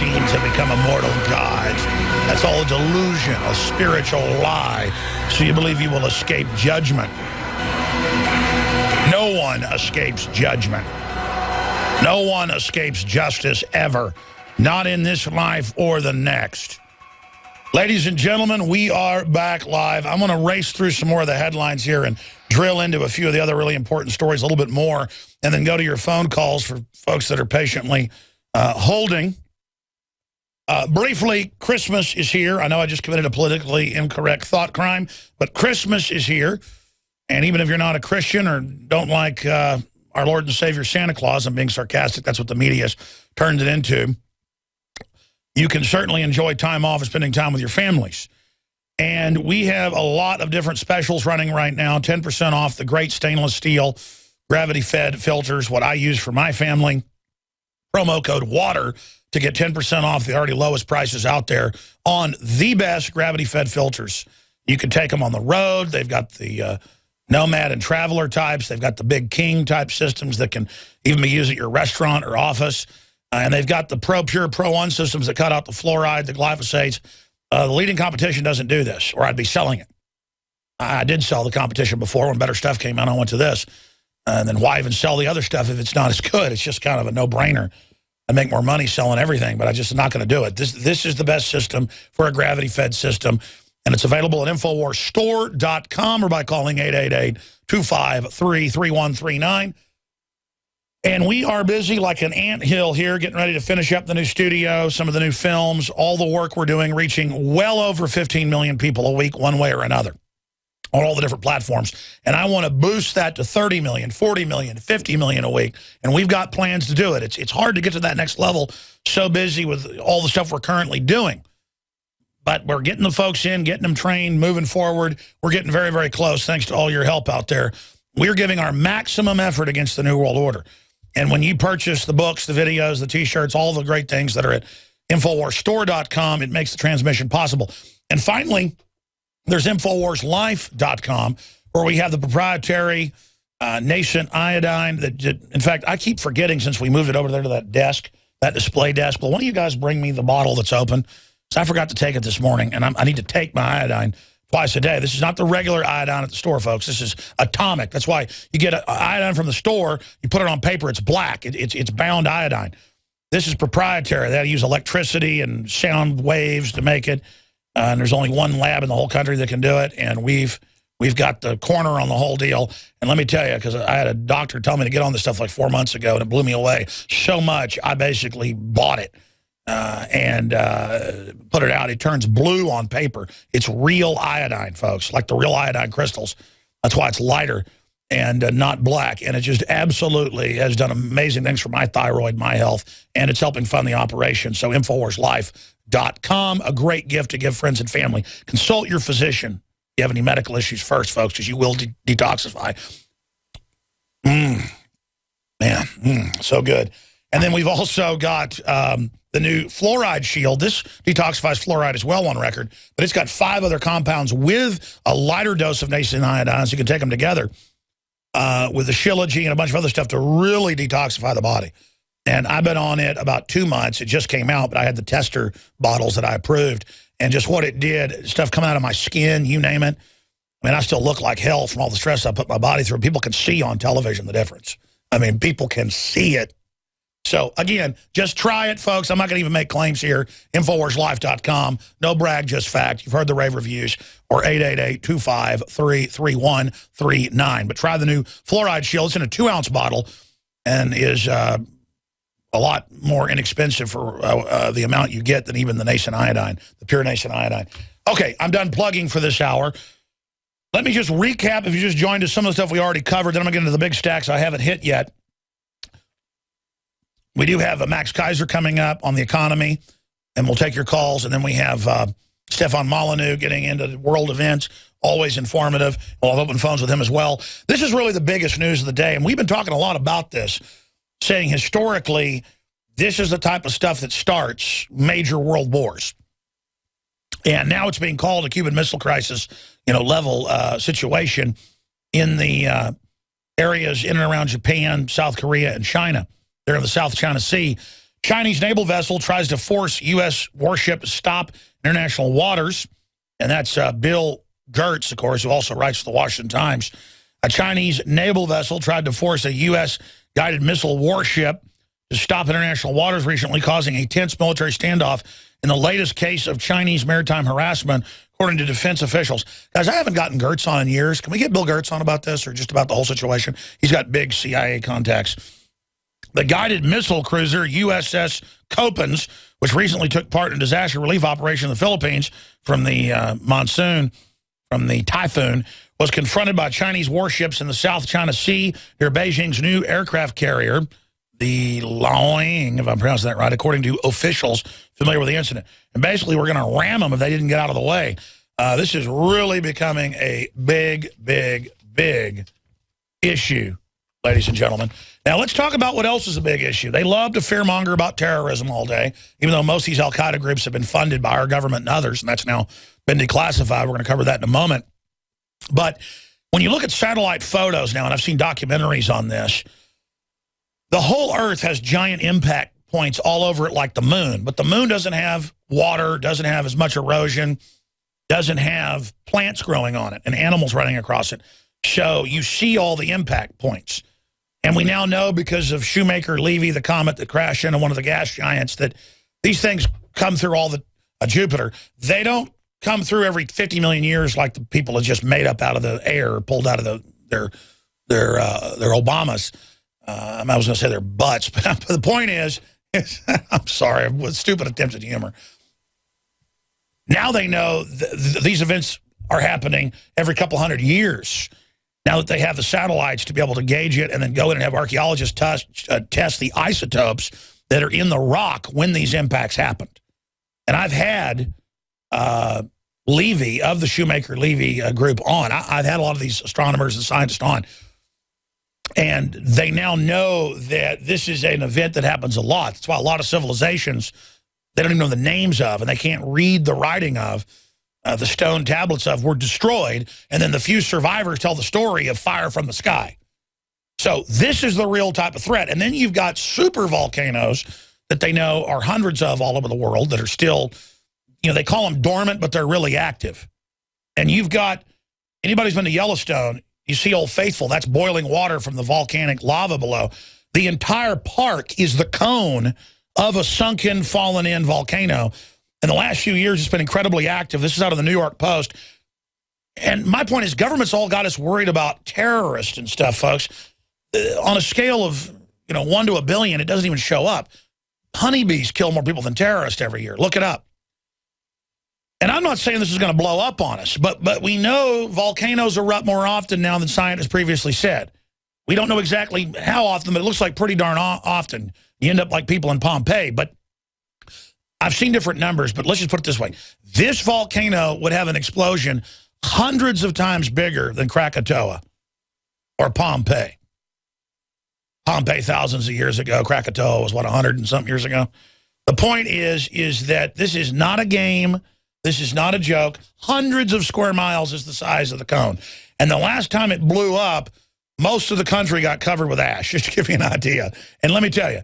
machines have become immortal gods. That's all a delusion, a spiritual lie. So you believe you will escape judgment. No one escapes judgment. No one escapes justice ever. Not in this life or the next. Ladies and gentlemen, we are back live. I'm going to race through some more of the headlines here and drill into a few of the other really important stories a little bit more, and then go to your phone calls for folks that are patiently holding. Briefly, Christmas is here. I know I just committed a politically incorrect thought crime, but Christmas is here. And even if you're not a Christian or don't like our Lord and Savior Santa Claus, I'm being sarcastic, that's what the media's turned it into, you can certainly enjoy time off and spending time with your families. And we have a lot of different specials running right now. 10% off the great stainless steel gravity-fed filters, what I use for my family. Promo code WATER to get 10% off the already lowest prices out there on the best gravity-fed filters. You can take them on the road. They've got the Nomad and Traveler types. They've got the Big King type systems that can even be used at your restaurant or office. And they've got the Pure Pro 1 systems that cut out the fluoride, the glyphosates. The leading competition doesn't do this, or I'd be selling it. I did sell the competition before. When better stuff came out, I went to this. And then why even sell the other stuff if it's not as good? It's just kind of a no-brainer. I make more money selling everything, but I just not going to do it. This is the best system for a gravity-fed system, and it's available at InfoWarsStore.com or by calling 888-253-3139. And we are busy like an anthill here, getting ready to finish up the new studio, some of the new films, all the work we're doing, reaching well over 15 million people a week, one way or another, on all the different platforms. And I want to boost that to 30 million, 40 million, 50 million a week. And we've got plans to do it. It's hard to get to that next level, so busy with all the stuff we're currently doing. But we're getting the folks in, getting them trained, moving forward. We're getting very, very close, thanks to all your help out there. We're giving our maximum effort against the New World Order. And when you purchase the books, the videos, the T-shirts, all the great things that are at InfoWarsStore.com, it makes the transmission possible. And finally, there's InfoWarsLife.com, where we have the proprietary nascent iodine. That, in fact, I keep forgetting since we moved it over there to that desk, that display desk. But why don't you guys bring me the bottle that's open? Because I forgot to take it this morning, and I need to take my iodine twice a day. This is not the regular iodine at the store, folks. This is atomic. That's why you get iodine from the store, you put it on paper, it's black. It's bound iodine. This is proprietary. They use electricity and sound waves to make it. And there's only one lab in the whole country that can do it. And we've got the corner on the whole deal. And let me tell you, because I had a doctor tell me to get on this stuff like 4 months ago, and it blew me away so much, I basically bought it. And put it out. It turns blue on paper. It's real iodine, folks, like the real iodine crystals. That's why it's lighter and not black. And it just absolutely has done amazing things for my thyroid, my health, and it's helping fund the operation. So InfoWarsLife.com, a great gift to give friends and family. Consult your physician if you have any medical issues first, folks, because you will detoxify. So good. And then we've also got the new fluoride shield. This detoxifies fluoride as well on record, but it's got 5 other compounds with a lighter dose of nascent iodine, so you can take them together with the Shilajit and a bunch of other stuff to really detoxify the body. And I've been on it about 2 months. It just came out, but I had the tester bottles that I approved. And just what it did, stuff coming out of my skin, you name it. I mean, I still look like hell from all the stress I put my body through. People can see on television the difference. I mean, people can see it. So, again, just try it, folks. I'm not going to even make claims here. InfoWarsLife.com. No brag, just fact. You've heard the rave reviews. Or 888-253-3139. But try the new fluoride shield. It's in a 2-ounce bottle and is a lot more inexpensive for the amount you get than even the nascent iodine, the pure nascent iodine. Okay, I'm done plugging for this hour. Let me just recap, if you just joined us, some of the stuff we already covered. Then I'm going to get into the big stacks I haven't hit yet. We do have Max Kaiser coming up on the economy, and we'll take your calls. And then we have Stefan Molyneux getting into world events, always informative. We'll have open phones with him as well. This is really the biggest news of the day, and we've been talking a lot about this, saying historically, this is the type of stuff that starts major world wars. And now it's being called a Cuban Missile Crisis, level situation in the areas in and around Japan, South Korea, and China. They're in the South China Sea, Chinese naval vessel tries to force U.S. warship to stop international waters. And that's Bill Gertz, of course, who also writes for the Washington Times. A Chinese naval vessel tried to force a U.S. guided missile warship to stop international waters recently, causing a tense military standoff in the latest case of Chinese maritime harassment, according to defense officials. Guys, I haven't gotten Gertz on in years. Can we get Bill Gertz on about this or just about the whole situation? He's got big CIA contacts. The guided missile cruiser USS Copens, which recently took part in a disaster relief operation in the Philippines from the typhoon, was confronted by Chinese warships in the South China Sea near Beijing's new aircraft carrier, the Laoing, if I'm pronouncing that right, according to officials familiar with the incident. And basically, we're going to ram them if they didn't get out of the way. This is really becoming a big, big, big issue, ladies and gentlemen. Now, let's talk about what else is a big issue. They love to fearmonger about terrorism all day, even though most of these al-Qaeda groups have been funded by our government and others, and that's now been declassified. We're going to cover that in a moment. But when you look at satellite photos now, and I've seen documentaries on this, the whole Earth has giant impact points all over it like the moon. But the moon doesn't have water, doesn't have as much erosion, doesn't have plants growing on it and animals running across it. So you see all the impact points. And we now know because of Shoemaker-Levy, the comet that crashed into one of the gas giants, that these things come through all the Jupiter. They don't come through every 50 million years like the people have just made up out of the air or pulled out of their Obamas. I was going to say their butts, but the point is I'm sorry, with stupid attempt at humor. Now they know these events are happening every couple hundred years. Now that they have the satellites to be able to gauge it and then go in and have archaeologists test the isotopes that are in the rock when these impacts happened. And I've had Levy of the Shoemaker-Levy group on. I've had a lot of these astronomers and scientists on. And they now know that this is an event that happens a lot. That's why a lot of civilizations, they don't even know the names of, and they can't read the writing of, the stone tablets of, were destroyed, and then the few survivors tell the story of fire from the sky. So this is the real type of threat. And then you've got super volcanoes that they know are hundreds of all over the world that are still, you know, they call them dormant, but they're really active. And you've got, anybody who's been to Yellowstone, you see Old Faithful, that's boiling water from the volcanic lava below. The entire park is the cone of a sunken, fallen-in volcano. In the last few years, it's been incredibly active. This is out of the New York Post. And my point is, government's all got us worried about terrorists and stuff, folks. On a scale of, 1 to a billion, it doesn't even show up. Honeybees kill more people than terrorists every year. Look it up. And I'm not saying this is going to blow up on us, but we know volcanoes erupt more often now than scientists previously said. We don't know exactly how often, but it looks like pretty darn often. You end up like people in Pompeii, but I've seen different numbers, but let's just put it this way. This volcano would have an explosion hundreds of times bigger than Krakatoa or Pompeii. Pompeii thousands of years ago. Krakatoa was, 100 and something years ago? The point is that this is not a game. This is not a joke. Hundreds of square miles is the size of the cone. And the last time it blew up, most of the country got covered with ash, just to give you an idea. And let me tell you,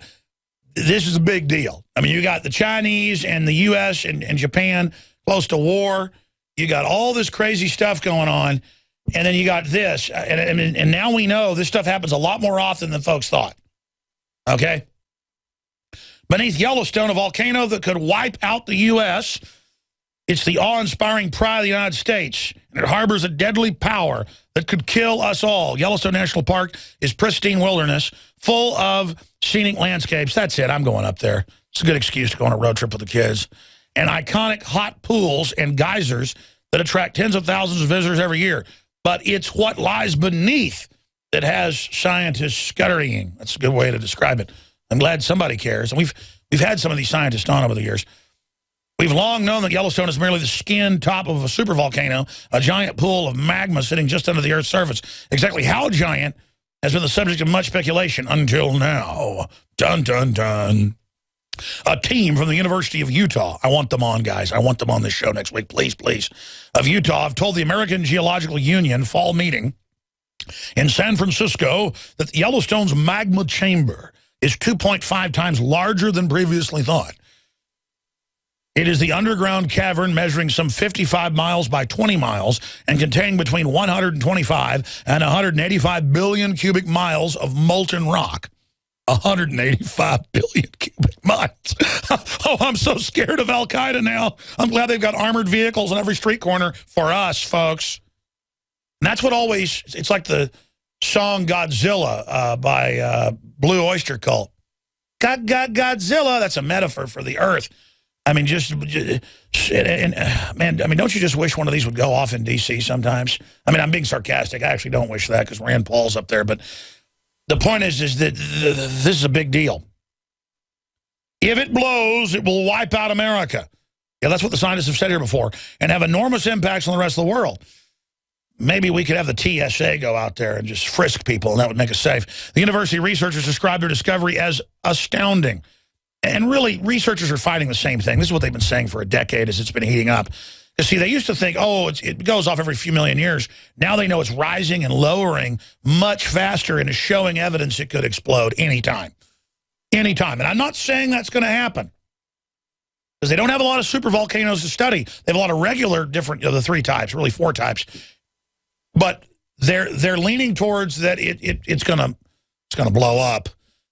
this is a big deal. I mean, you got the Chinese and the U.S. and Japan close to war. You got all this crazy stuff going on. And then you got this. And now we know this stuff happens a lot more often than folks thought. Okay? Beneath Yellowstone, a volcano that could wipe out the U.S., it's the awe-inspiring pride of the United States, and it harbors a deadly power that could kill us all. Yellowstone National Park is pristine wilderness, full of scenic landscapes. That's it. I'm going up there. It's a good excuse to go on a road trip with the kids. And iconic hot pools and geysers that attract tens of thousands of visitors every year. But it's what lies beneath that has scientists scurrying. That's a good way to describe it. I'm glad somebody cares. And we've had some of these scientists on over the years. We've long known that Yellowstone is merely the skin top of a supervolcano, a giant pool of magma sitting just under the Earth's surface. Exactly how giant has been the subject of much speculation until now. Dun, dun, dun. A team from the University of Utah, I want them on, guys. I want them on this show next week, please, please. Of Utah have told the American Geological Union fall meeting in San Francisco that Yellowstone's magma chamber is 2.5 times larger than previously thought. It is the underground cavern measuring some 55 miles by 20 miles and containing between 125 and 185 billion cubic miles of molten rock. 185 billion cubic miles. Oh, I'm so scared of Al-Qaeda now. I'm glad they've got armored vehicles on every street corner for us, folks. And that's what always, it's like the song Godzilla by Blue Oyster Cult. Godzilla, that's a metaphor for the earth. I mean, man, I mean, don't you just wish one of these would go off in D.C. sometimes? I mean, I'm being sarcastic. I actually don't wish that because Rand Paul's up there. But the point is that this is a big deal. If it blows, it will wipe out America. Yeah, that's what the scientists have said here before, and have enormous impacts on the rest of the world. Maybe we could have the TSA go out there and just frisk people, and that would make us safe. The university researchers described their discovery as astounding. And really, researchers are fighting the same thing. This is what they've been saying for a decade as it's been heating up. Because, see, they used to think, oh, it goes off every few million years. Now they know it's rising and lowering much faster and is showing evidence it could explode anytime. Anytime. And I'm not saying that's going to happen. Because they don't have a lot of supervolcanoes to study. They have a lot of regular different, the three types, really four types. But they're leaning towards that it's going to blow up.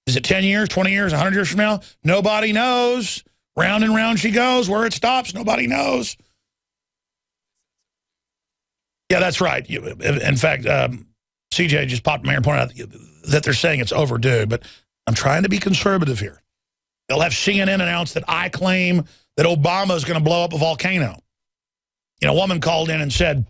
Is it 10 years, 20 years, 100 years from now? Nobody knows. Round and round she goes. Where it stops, nobody knows. Yeah, that's right. In fact, CJ just popped in here and pointed out that they're saying it's overdue. But I'm trying to be conservative here. They'll have CNN announce that I claim that Obama is going to blow up a volcano. You know, a woman called in and said,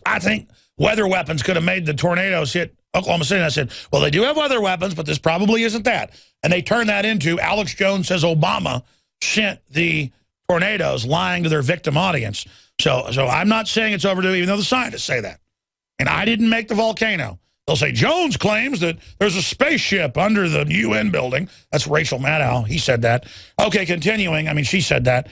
I think weather weapons could have made the tornadoes hit Oklahoma City. And I said, well, they do have weather weapons, but this probably isn't that. And they turned that into Alex Jones says Obama sent the tornadoes, lying to their victim audience. So I'm not saying it's overdue, even though the scientists say that. And I didn't make the volcano. They'll say, Jones claims that there's a spaceship under the UN building. That's Rachel Maddow. He said that. Okay, continuing. I mean, she said that.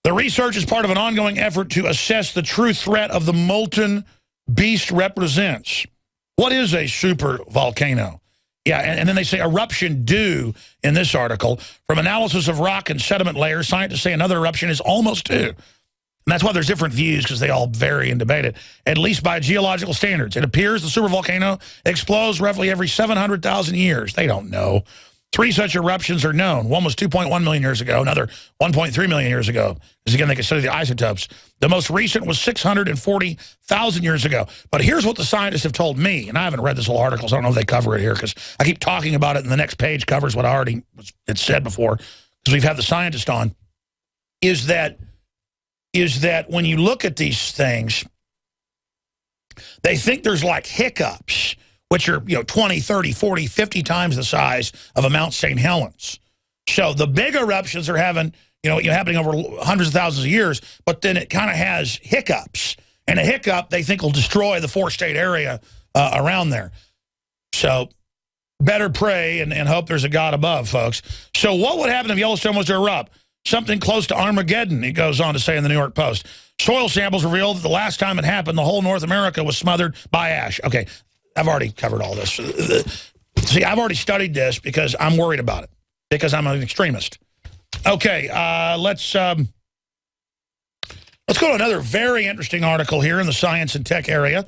The research is part of an ongoing effort to assess the true threat of the molten beast represents. What is a super volcano? Yeah, and then they say eruption due in this article. From analysis of rock and sediment layers, scientists say another eruption is almost due. And that's why there's different views, because they all vary and debate it, at least by geological standards. It appears the supervolcano explodes roughly every 700,000 years. They don't know. 3 such eruptions are known. One was 2.1 million years ago, another 1.3 million years ago, because again, they can study the isotopes. The most recent was 640,000 years ago. But here's what the scientists have told me, and I haven't read this whole article, so I don't know if they cover it here, because I keep talking about it, and the next page covers what I already had said before, because we've had the scientist on, is that when you look at these things, they think there's like hiccups, which are, 20, 30, 40, 50 times the size of a Mount St. Helens. So the big eruptions are happening over hundreds of thousands of years, but then it kind of has hiccups. And a hiccup, they think, will destroy the 4-state area around there. So better pray and hope there's a God above, folks. So what would happen if Yellowstone was to erupt? Something close to Armageddon, it goes on to say in the New York Post. Soil samples revealed that the last time it happened, the whole North America was smothered by ash. Okay, I've already covered all this. See, I've already studied this because I'm worried about it, because I'm an extremist. Okay, let's go to another very interesting article here in the science and tech area.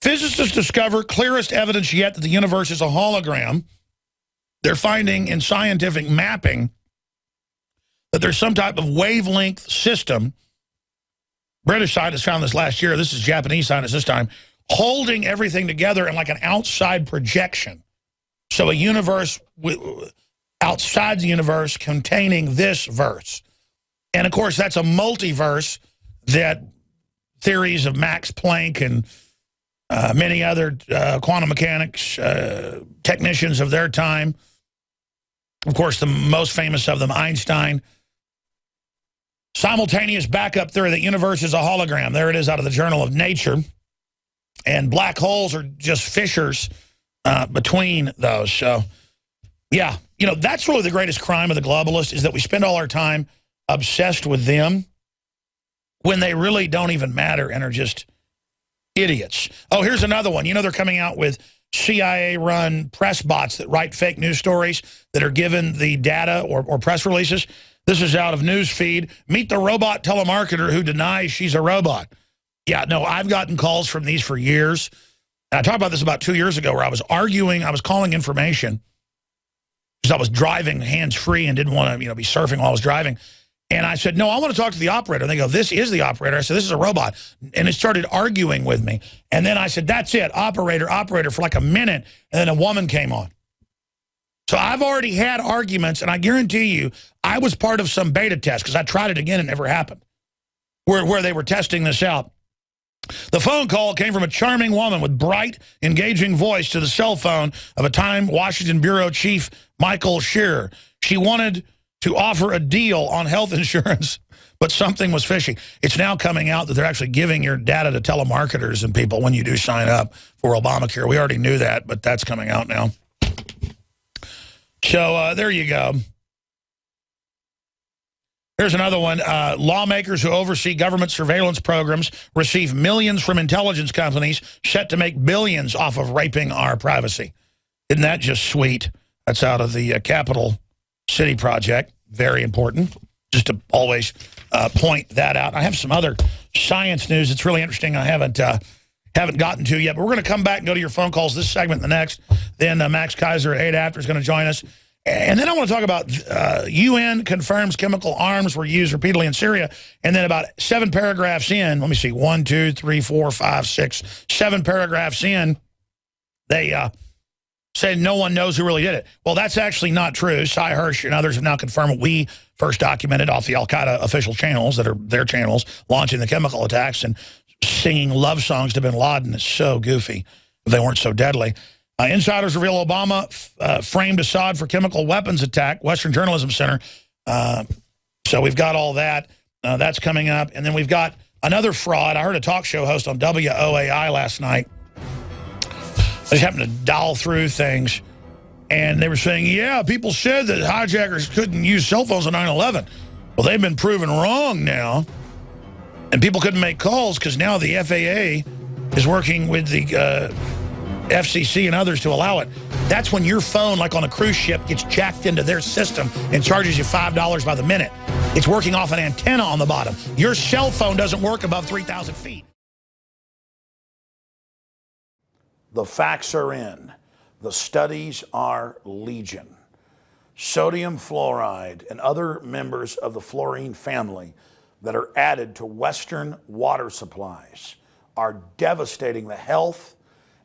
Physicists discover clearest evidence yet that the universe is a hologram. They're finding in scientific mapping that there's some type of wavelength system. British scientists found this last year. This is Japanese scientists this time, holding everything together in like an outside projection. So a universe outside the universe containing this verse. And, of course, that's a multiverse that theories of Max Planck and many other quantum mechanics technicians of their time, of course, the most famous of them, Einstein, simultaneous backup theory that universe is a hologram. There it is out of the Journal of Nature. And black holes are just fissures between those. So, yeah, that's really the greatest crime of the globalists, is that we spend all our time obsessed with them when they really don't even matter and are just idiots. Oh, here's another one. They're coming out with CIA-run press bots that write fake news stories that are given the data or press releases. This is out of Newsfeed. Meet the robot telemarketer who denies she's a robot. Yeah, no, I've gotten calls from these for years. And I talked about this about 2 years ago where I was arguing, I was calling information because I was driving hands-free and didn't want to, be surfing while I was driving. And I said, no, I want to talk to the operator. And they go, this is the operator. I said, this is a robot. And it started arguing with me. And then I said, that's it, operator, operator, for like a minute. And then a woman came on. So I've already had arguments, and I guarantee you, I was part of some beta test because I tried it again and it never happened, where they were testing this out. The phone call came from a charming woman with bright, engaging voice to the cell phone of a Time Washington Bureau Chief Michael Shearer. She wanted to offer a deal on health insurance, but something was fishy. It's now coming out that they're actually giving your data to telemarketers and people when you do sign up for Obamacare. We already knew that, but that's coming out now. So there you go. Here's another one. Lawmakers who oversee government surveillance programs receive millions from intelligence companies set to make billions off of raping our privacy. Isn't that just sweet? That's out of the Capital City Project. Very important, just to always point that out. I have some other science news that's really interesting I haven't gotten to yet, but we're going to come back and go to your phone calls this segment and the next. Then Max Kaiser at 8 after is going to join us. And then I want to talk about UN confirms chemical arms were used repeatedly in Syria. And then about 7 paragraphs in, let me see, 1, 2, 3, 4, 5, 6, 7 paragraphs in, they say no one knows who really did it. Well, that's actually not true. Cy Hirsch and others have now confirmed what we first documented off the al-Qaeda official channels that are their channels, launching the chemical attacks and singing love songs to bin Laden. It's so goofy if they weren't so deadly. Insiders reveal Obama framed Assad for chemical weapons attack, Western Journalism Center. So we've got all that. That's coming up. And then we've got another fraud. I heard a talk show host on WOAI last night. I just happened to dial through things, and they were saying, yeah, people said that hijackers couldn't use cell phones on 9/11. Well, they've been proven wrong now, and people couldn't make calls because now the FAA is working with the FCC and others to allow it. That's when your phone, like on a cruise ship, gets jacked into their system and charges you $5 by the minute. It's working off an antenna on the bottom. Your cell phone doesn't work above 3,000 feet. The facts are in. The studies are legion. Sodium fluoride and other members of the fluorine family that are added to Western water supplies are devastating the health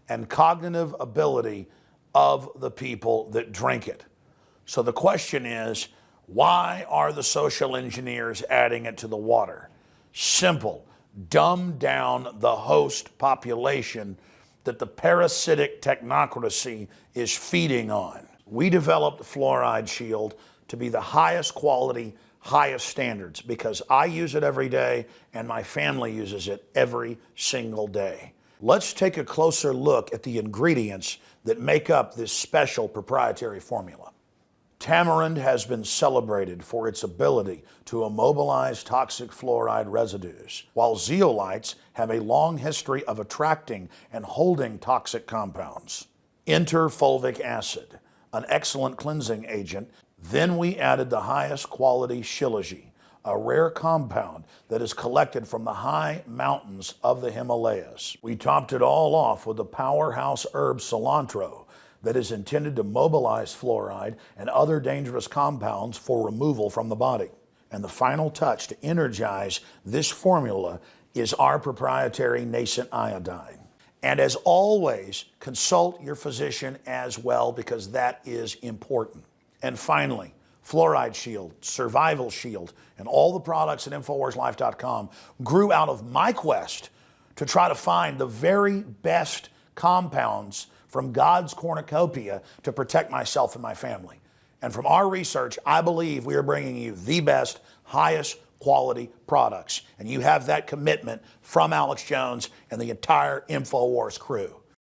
and cognitive ability of the people that drink it. So the question is, why are the social engineers adding it to the water? Simple. Dumb down the host population that the parasitic technocracy is feeding on. We developed Fluoride Shield to be the highest quality, highest standards because I use it every day and my family uses it every single day. Let's take a closer look at the ingredients that make up this special proprietary formula. Tamarind has been celebrated for its ability to immobilize toxic fluoride residues, while zeolites have a long history of attracting and holding toxic compounds. Enter fulvic acid, an excellent cleansing agent. Then we added the highest quality shilajit, a rare compound that is collected from the high mountains of the Himalayas. We topped it all off with the powerhouse herb cilantro that is intended to mobilize fluoride and other dangerous compounds for removal from the body. And the final touch to energize this formula is our proprietary nascent iodine. And as always, consult your physician as well because that is important. And finally, Fluoride Shield, Survival Shield, and all the products at InfoWarsLife.com grew out of my quest to try to find the very best compounds from God's cornucopia to protect myself and my family. And from our research, I believe we are bringing you the best, highest quality products. And you have that commitment from Alex Jones and the entire InfoWars crew.